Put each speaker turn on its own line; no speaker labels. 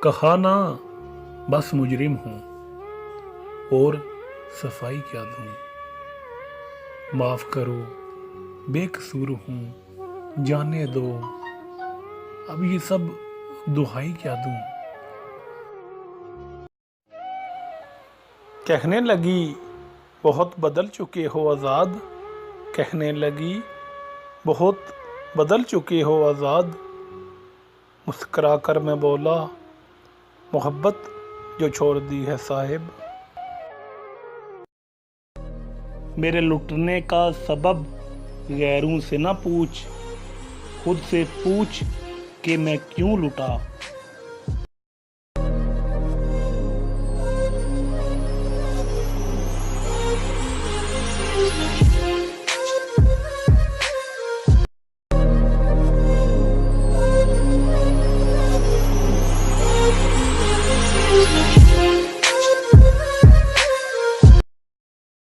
कहा ना बस मुजरिम हूँ और सफाई क्या दूँ। माफ़ करो बेकसूर हूँ, जाने दो अब ये सब दुहाई क्या दूँ। कहने लगी बहुत बदल चुके हो आज़ाद, कहने लगी बहुत बदल चुके हो आज़ाद। मुस्करा कर मैं बोला मोहब्बत जो छोड़ दी है साहिब। मेरे लुटने का सबब गैरों से ना पूछ, खुद से पूछ कि मैं क्यों लुटा।